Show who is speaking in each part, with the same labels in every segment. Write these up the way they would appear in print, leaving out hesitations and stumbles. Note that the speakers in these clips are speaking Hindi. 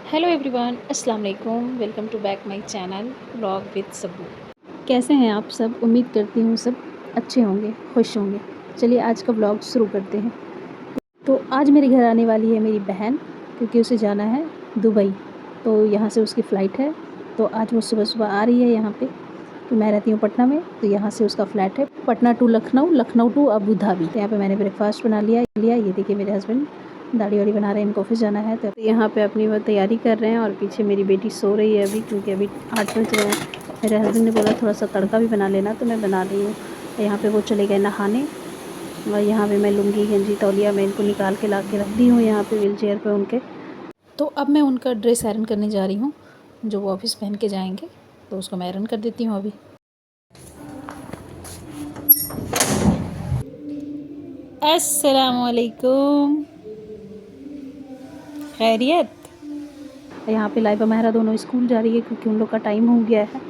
Speaker 1: हेलो एवरीवन, अस्सलाम वालेकुम। Welcome to back my channel vlog with Sabu. कैसे हैं आप सब? उम्मीद करती हूँ सब अच्छे होंगे, खुश होंगे। चलिए आज का व्लॉग शुरू करते हैं। तो आज मेरे घर आने वाली है मेरी बहन, क्योंकि उसे जाना है दुबई। तो यहाँ से उसकी फ़्लाइट है। तो आज वो सुबह सुबह आ रही है यहाँ पे। तो मैं रहती हूँ पटना में, तो यहाँ से उसका फ़्लाइट है Patna to Lucknow, Lucknow to Abu Dhabi. तो यहाँ पे मैंने ब्रेकफास्ट बना लिया। ये देखिए मेरे हस्बैंड दाढ़ी वाड़ी बना रहे हैं, इनको ऑफिस जाना है। तो यहाँ पे अपनी वो तैयारी कर रहे हैं और पीछे मेरी बेटी सो रही है अभी, क्योंकि अभी 8 बज रहे हैं। मेरे हस्बैंड ने बोला थोड़ा सा तड़का भी बना लेना, तो मैं बना रही हूँ। यहाँ पे वो चले गए नहाने और यहाँ पे मैं लुंगी गंजी तौलिया मैं इनको निकाल के ला के रख दी हूँ यहाँ पे व्हील चेयर पर उनके। तो अब मैं उनका ड्रेस आयरन करने जा रही हूँ, जो वो ऑफिस पहन के जाएंगे। तो उसको मैं आयरन कर देती हूँ अभी। अस्सलामुअलैकुम, खैरियत। यहाँ पे लाइबा महरा दोनों स्कूल जा रही है, क्योंकि उन लोग का टाइम हो गया है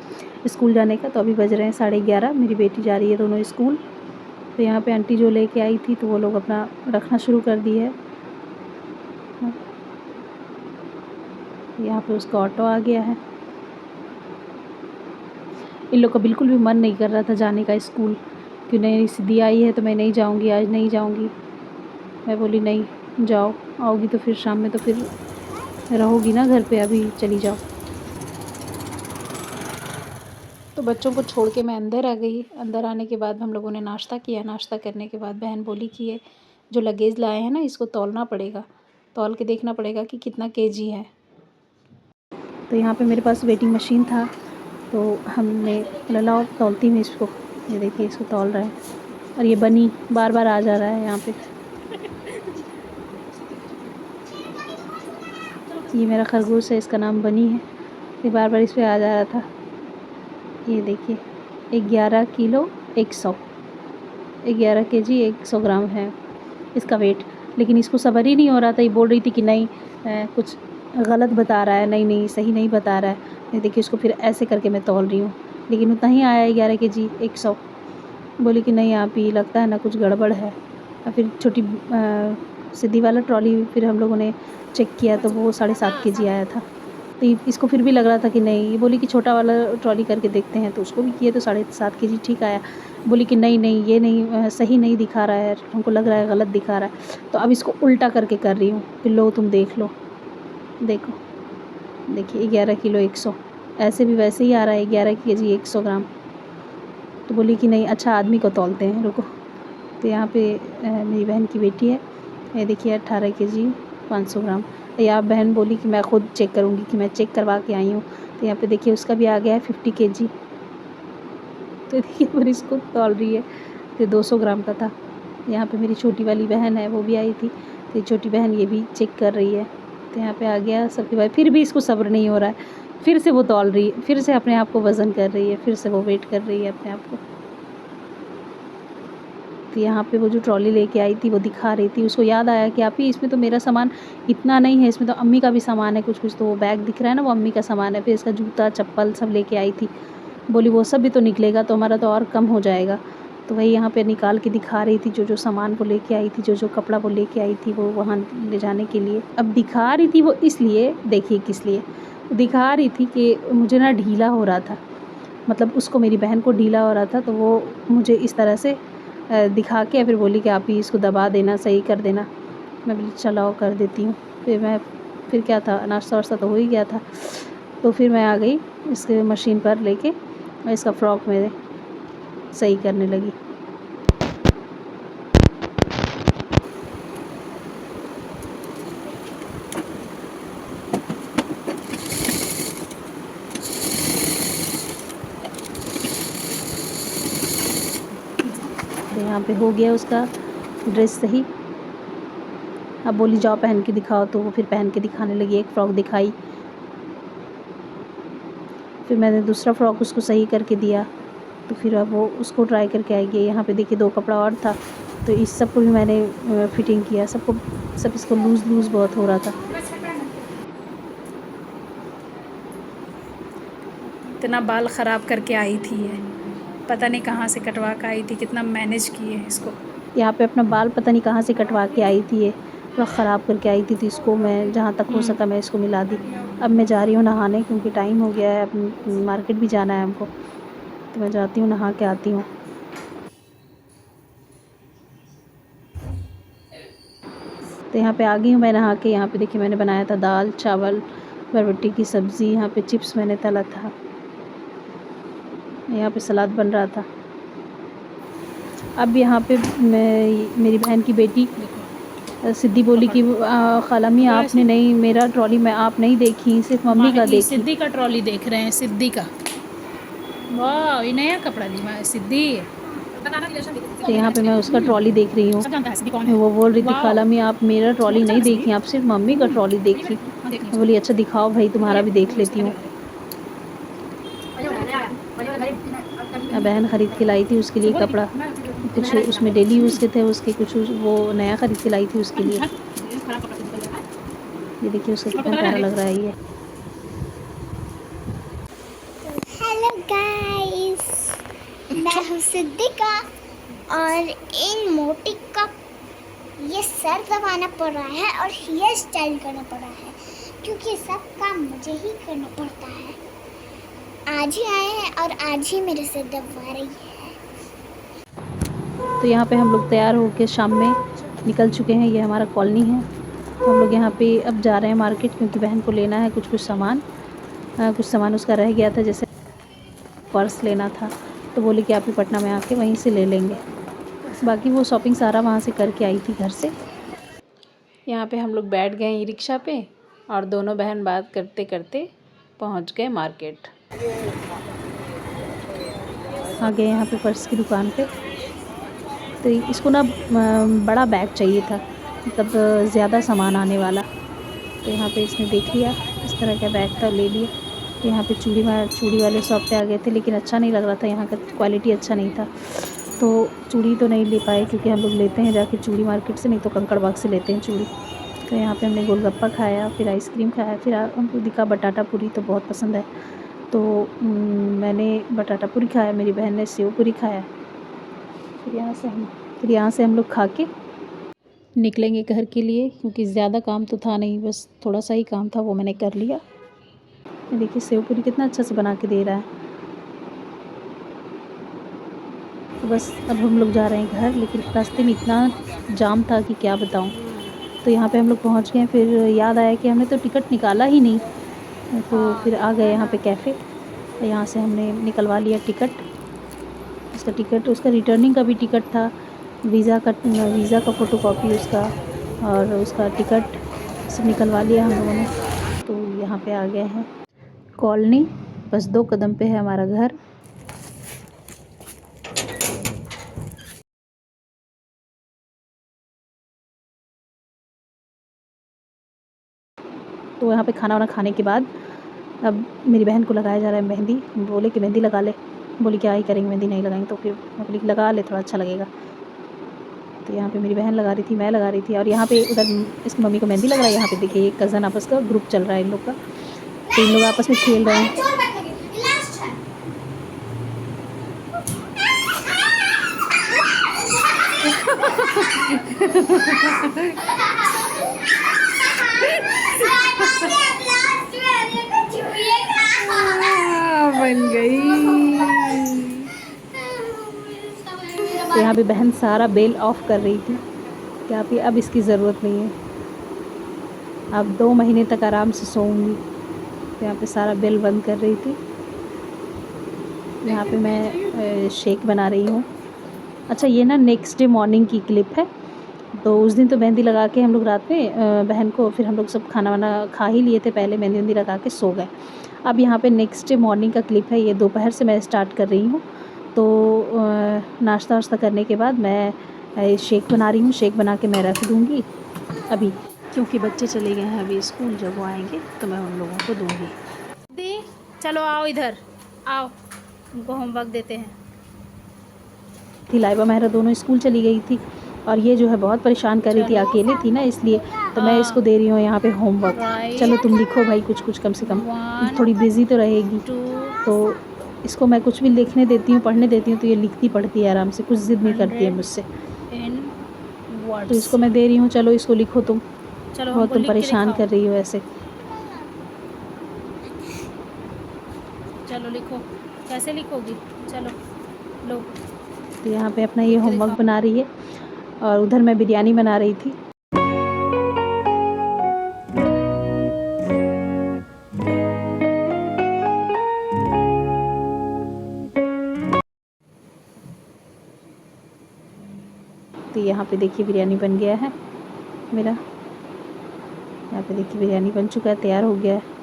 Speaker 1: स्कूल जाने का। तो अभी बज रहे हैं 11:30। मेरी बेटी जा रही है दोनों स्कूल। तो यहाँ पे आंटी जो लेके आई थी, तो वो लोग अपना रखना शुरू कर दी है। यहाँ पे उसका ऑटो आ गया है। इन लोग का बिल्कुल भी मन नहीं कर रहा था जाने का स्कूल, क्यों नहीं सिद्धि आई है तो मैं नहीं जाऊँगी, आज नहीं जाऊँगी। मैं बोली नहीं जाओ, आओगी तो फिर शाम में तो फिर रहोगी ना घर पे, अभी चली जाओ। तो बच्चों को छोड़ के मैं अंदर आ गई। अंदर आने के बाद हम लोगों ने नाश्ता किया। नाश्ता करने के बाद बहन बोली कि ये जो लगेज लाए हैं ना, इसको तौलना पड़ेगा, तौल के देखना पड़ेगा कि कितना केजी है। तो यहाँ पे मेरे पास वेटिंग मशीन था, तो हमने बोला लाओ तौलती हूँ इसको। ये देखिए इसको तौल रहे हैं। और ये बनी बार बार आ जा रहा है यहाँ पे। ये मेरा खरगोश है, इसका नाम बनी है। ये बार बार इस पर आ जा रहा था। ये देखिए 11 किलो 100, 11 केजी 100 ग्राम है इसका वेट। लेकिन इसको सब्र ही नहीं हो रहा था। ये बोल रही थी कि नहीं कुछ गलत बता रहा है, नहीं नहीं सही नहीं बता रहा है। ये देखिए इसको फिर ऐसे करके मैं तौल रही हूँ, लेकिन उतना ही आया 11 केजी 100। बोली कि नहीं आप ही लगता है ना कुछ गड़बड़ है। और फिर छोटी सिद्धि वाला ट्रॉली फिर हम लोगों ने चेक किया, तो वो 7.5 केजी आया था। तो इसको फिर भी लग रहा था कि नहीं। ये बोली कि छोटा वाला ट्रॉली करके देखते हैं, तो उसको भी किए तो 7.5 केजी ठीक आया। बोली कि नहीं नहीं ये नहीं सही नहीं दिखा रहा है, हमको लग रहा है गलत दिखा रहा है। तो अब इसको उल्टा करके कर रही हूँ कि लो तुम देख लो, देखो देखिए 11 किलो 100 ऐसे भी वैसे ही आ रहा है 11 केजी 100 ग्राम। तो बोली कि नहीं अच्छा आदमी को तौलते हैं, रुको। तो यहाँ पे मेरी बहन की बेटी है, ये देखिए 18 केजी 500 ग्राम। या बहन बोली कि मैं ख़ुद चेक करूँगी, कि मैं चेक करवा के आई हूँ। तो यहाँ पे देखिए उसका भी आ गया है 50 केजी। तो देखिए फिर इसको तौल रही है। तो 200 ग्राम का था। यहाँ पे मेरी छोटी वाली बहन है, वो भी आई थी। तो छोटी बहन ये भी चेक कर रही है। तो यहाँ पे आ गया सबके बाद। फिर भी इसको सब्र नहीं हो रहा है, फिर से वो तौल रही है, फिर से अपने आप को वज़न कर रही है, फिर से वो वेट कर रही है अपने आप को। तो यहाँ पे वो जो ट्रॉली लेके आई थी वो दिखा रही थी। उसको याद आया कि आप ही इसमें तो मेरा सामान इतना नहीं है, इसमें तो अम्मी का भी सामान है कुछ कुछ। तो वो बैग दिख रहा है ना, वो अम्मी का सामान है। फिर इसका जूता चप्पल सब लेके आई थी। बोली वो सब भी तो निकलेगा तो हमारा तो और कम हो जाएगा। तो वही यहाँ पे निकाल के दिखा रही थी, जो जो सामान वो लेके आई थी, जो जो कपड़ा वो लेके आई थी, वो वहाँ ले जाने के लिए। अब दिखा रही थी वो इसलिए, देखिए किस लिए दिखा रही थी कि मुझे ना ढीला हो रहा था, मतलब उसको मेरी बहन को ढीला हो रहा था। तो वो मुझे इस तरह से दिखा के फिर बोली कि आप ही इसको दबा देना, सही कर देना। मैं बोली चलाओ कर देती हूँ। फिर क्या था, नाश्ता वाश्ता तो हो ही गया था। तो फिर मैं आ गई इसके मशीन पर लेके और इसका फ्रॉक में सही करने लगी। तो यहाँ पे हो गया उसका ड्रेस सही। अब बोली जाओ पहन के दिखाओ, तो वो फिर पहन के दिखाने लगी। एक फ़्रॉक दिखाई, फिर मैंने दूसरा फ़्रॉक उसको सही करके दिया। तो फिर अब वो उसको ट्राई करके आएगी। यहाँ पे देखिए 2 कपड़ा और था, तो इस सब को भी मैंने फिटिंग किया। सब इसको लूज़ बहुत हो रहा था। इतना बाल ख़राब करके आई थी ये, पता नहीं कहाँ से कटवा के आई थी, कितना मैनेज किए इसको। यहाँ पे अपना बाल पता नहीं कहाँ से कटवा के आई थी ये। पूरा ख़राब करके आई थी, तो इसको मैं जहाँ तक हो सका मैं इसको मिला दी। अब मैं जा रही हूँ नहाने, क्योंकि टाइम हो गया है, अब मार्केट भी जाना है हमको, तो मैं जाती हूँ नहा के आती हूँ। तो यहाँ पे आ गई हूँ मैं नहा के। यहाँ पे देखिए मैंने बनाया था दाल चावल बरबट्टी की सब्ज़ी, यहाँ पे चिप्स मैंने तला था, यहाँ पे सलाद बन रहा था। अब यहाँ पे मेरी बहन की बेटी सिद्धि बोली कि खाला मी आपने नहीं, मेरा ट्रॉली में आप नहीं देखी, सिर्फ मम्मी का देखी।
Speaker 2: सिद्धि का ट्रॉली देख रहे हैं, सिद्धि का। वाह, ये नया कपड़ा ली सिद्धि।
Speaker 1: तो यहाँ पे मैं उसका ट्रॉली देख रही हूँ। वो बोल रही थी खाला मी आप मेरा ट्रॉली नहीं देखी, आप सिर्फ मम्मी का ट्रॉली देखी। मैं बोली अच्छा दिखाओ भाई, तुम्हारा भी देख लेती हूँ। बहन ख़रीद के लाई थी उसके लिए कपड़ा, कुछ उसमें डेली यूज़ के थे उसके, कुछ वो नया ख़रीद के लाई थी उसके लिए। ये देखिए उसका कितना प्यारा लग रहा है ये।
Speaker 3: हेलो गाइस, मैं हूँ सिद्धिका और इन मोटी का ये सर दबाना पड़ रहा है और हेयर स्टाइल करना पड़ रहा है, क्योंकि सब काम मुझे ही करना पड़ता है। आज ही आए हैं और आज ही मेरे सर दबा रही है।
Speaker 1: तो यहाँ पे हम लोग तैयार होकर शाम में निकल चुके हैं। ये हमारा कॉलोनी है। हम लोग यहाँ पे अब जा रहे हैं मार्केट, क्योंकि बहन को लेना है कुछ सामान। कुछ सामान उसका रह गया था, जैसे पर्स लेना था, तो बोले कि आप ही पटना में आके वहीं से ले लेंगे। बाकी वो शॉपिंग सारा वहाँ से करके आई थी घर से। यहाँ पे हम लोग बैठ गए ई रिक्शा पे और दोनों बहन बात करते करते पहुँच गए मार्केट। आ गए यहाँ पे पर्स की दुकान पे। तो इसको ना बड़ा बैग चाहिए था, मतलब ज़्यादा सामान आने वाला। तो यहाँ पे इसने देख लिया, इस तरह का बैग था, ले लिया। यहाँ पे चूड़ी वाले शॉप पे आ गए थे, लेकिन अच्छा नहीं लग रहा था, यहाँ का क्वालिटी अच्छा नहीं था, तो चूड़ी तो नहीं ले पाए, क्योंकि हम लोग लेते हैं जाके चूड़ी मार्केट से, नहीं तो कंकड़बाग से लेते हैं चूड़ी। तो यहाँ पे हमने गोलगप्पा खाया, फिर आइसक्रीम खाया, फिर हमको दिखा बटाटा पूरी, तो बहुत पसंद है, तो मैंने बटाटा पूरी खाया, मेरी बहन ने सेव पूरी खाया। फिर यहाँ से हम लोग खा के निकलेंगे घर के लिए, क्योंकि ज़्यादा काम तो था नहीं, बस थोड़ा सा ही काम था, वो मैंने कर लिया। देखिए सेव पूरी कितना अच्छा से बना के दे रहा है। तो बस अब हम लोग जा रहे हैं घर, लेकिन रास्ते में इतना जाम था कि क्या बताऊं। तो यहाँ पे हम लोग पहुँच गए। फिर याद आया कि हमने तो टिकट निकाला ही नहीं, तो फिर आ गए यहाँ पे कैफ़े। यहाँ से हमने निकलवा लिया टिकट। उसका रिटर्निंग का भी टिकट था, वीज़ा का फ़ोटोकॉपी उसका, और उसका टिकट सब निकलवा लिया हम लोगों ने। तो यहाँ पे आ गए हैं कॉलोनी, बस 2 कदम पे है हमारा घर। तो यहाँ पे खाना वाना खाने के बाद अब मेरी बहन को लगाया जा रहा है मेहंदी। बोले कि मेहंदी लगा ले, बोली क्या ही करेंगे, मेहंदी नहीं लगाएंगे, तो फिर मैं बोली लगा ले, थोड़ा अच्छा लगेगा। तो यहाँ पे मेरी बहन लगा रही थी, मैं लगा रही थी, और यहाँ पे उधर इसकी मम्मी को मेहंदी लग रहा है। यहाँ पे देखिए एक कज़न आपस का ग्रुप चल रहा है इन लोग का, तो इन लोग आपस में खेल रहे हैं। बन गई। तो यहाँ पे बहन सारा बेल ऑफ कर रही थी कि आप अब इसकी ज़रूरत नहीं है, अब 2 महीने तक आराम से सोऊंगी। तो यहाँ पे सारा बेल बंद कर रही थी। यहाँ पे मैं शेक बना रही हूँ। अच्छा ये ना नेक्स्ट डे मॉर्निंग की क्लिप है। तो उस दिन तो मेहंदी लगा के हम लोग रात में बहन को, फिर हम लोग सब खाना वाना खा ही लिए थे पहले, मेहंदी लगा के सो गए। अब यहाँ पे नेक्स्ट डे मॉर्निंग का क्लिप है, ये दोपहर से मैं स्टार्ट कर रही हूँ। तो नाश्ता वाश्ता करने के बाद मैं शेक बना रही हूँ। शेक बना के मैं रख दूँगी अभी, क्योंकि बच्चे चले गए हैं अभी स्कूल, जब वो आएंगे तो मैं उन लोगों को दूँगी।
Speaker 2: चलो आओ इधर आओ, उनको होमवर्क देते हैं।
Speaker 1: लाइबा महरा दोनों स्कूल चली गई थी, और ये जो है बहुत परेशान कर रही थी, अकेले थी ना इसलिए, तो मैं इसको दे रही हूँ यहाँ पे होमवर्क। चलो तुम लिखो भाई कुछ कम से कम, थोड़ी बिजी तो रहेगी। तो इसको मैं कुछ भी लिखने देती हूँ, पढ़ने देती हूँ, तो ये लिखती पढ़ती है आराम से, कुछ ज़िद नहीं करती है मुझसे।
Speaker 2: वर्ड्स।
Speaker 1: तो इसको मैं दे रही हूँ, चलो इसको लिखो तुम।
Speaker 2: चलो
Speaker 1: बहुत
Speaker 2: हमको
Speaker 1: तुम
Speaker 2: लिख के
Speaker 1: परेशान
Speaker 2: दिखाओ।
Speaker 1: कर रही हो ऐसे।
Speaker 2: चलो लिखो, कैसे लिखोगी? चलो लो।
Speaker 1: तो यहाँ पे अपना ये
Speaker 2: लिख के
Speaker 1: होमवर्क
Speaker 2: दिखाओ।
Speaker 1: बना रही है और उधर मैं बिरयानी बना रही थी। तो यहाँ पे देखिए बिरयानी बन गया है मेरा। यहाँ पे देखिए बिरयानी बन चुका है, तैयार हो गया है।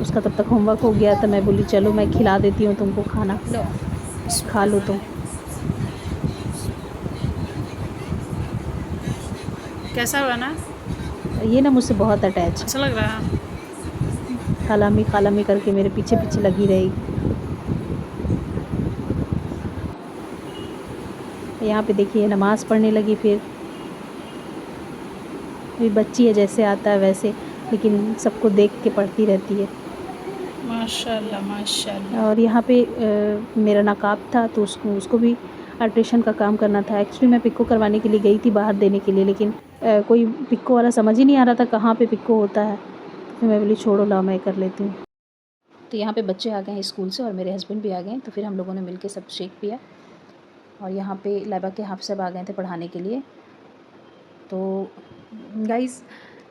Speaker 1: उसका तब तक होमवर्क हो गया तो मैं बोली चलो मैं खिला देती हूँ तुमको खाना,
Speaker 2: लो
Speaker 1: खा लो तुम।
Speaker 2: कैसा बना?
Speaker 1: ये ना मुझसे बहुत अटैच है,
Speaker 2: अच्छा लग रहा है?
Speaker 1: खालामी करके मेरे पीछे पीछे लगी रहेगी। यहाँ पे देखिए नमाज़ पढ़ने लगी। फिर अभी बच्ची है, जैसे आता है वैसे, लेकिन सबको देख के पढ़ती रहती है।
Speaker 2: माशाल्लाह माशाल्लाह।
Speaker 1: और यहाँ पे मेरा नकाब था तो उसको भी अल्ट्रेशन का काम करना था। एक्चुअली मैं पिको करवाने के लिए गई थी बाहर देने के लिए, लेकिन कोई पिको वाला समझ ही नहीं आ रहा था कहाँ पे पिको होता है। फिर मैं बोली छोड़ो, लाओ मैं कर लेती हूँ। तो यहाँ पे बच्चे आ गए हैं स्कूल से और मेरे हस्बैंड भी आ गए, तो फिर हम लोगों ने मिलके सब शेक पिया। और यहाँ पे लाइबा के हाफ सब आ गए थे पढ़ाने के लिए। तो गाइज़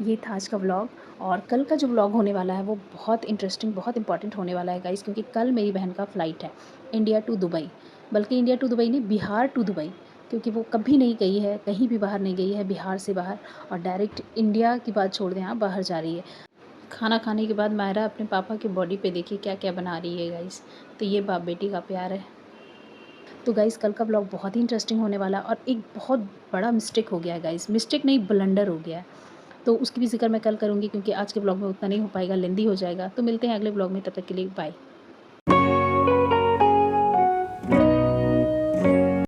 Speaker 1: ये था आज का व्लॉग। और कल का जो व्लॉग होने वाला है वो बहुत इंटरेस्टिंग, बहुत इंपॉर्टेंट होने वाला है गाइज़, क्योंकि कल मेरी बहन का फ़्लाइट है इंडिया टू दुबई। बल्कि इंडिया टू दुबई नहीं, बिहार टू दुबई, क्योंकि वो कभी नहीं गई है, कहीं भी बाहर नहीं गई है बिहार से बाहर। और डायरेक्ट इंडिया की बात छोड़ दें, आप बाहर जा रही है। खाना खाने के बाद मायरा अपने पापा की बॉडी पे देखिए क्या क्या बना रही है गाइज़। तो ये बाप बेटी का प्यार है। तो गाइज़ कल का ब्लॉग बहुत ही इंटरेस्टिंग होने वाला है। और एक बहुत बड़ा मिस्टेक हो गया है गाइज़, मिस्टेक नहीं ब्लंडर हो गया है, तो उसकी भी ज़िक्र मैं कल करूँगी, क्योंकि आज के ब्लॉग में उतना नहीं हो पाएगा, लेंदी हो जाएगा। तो मिलते हैं अगले ब्लॉग में, तब तक के लिए बाय।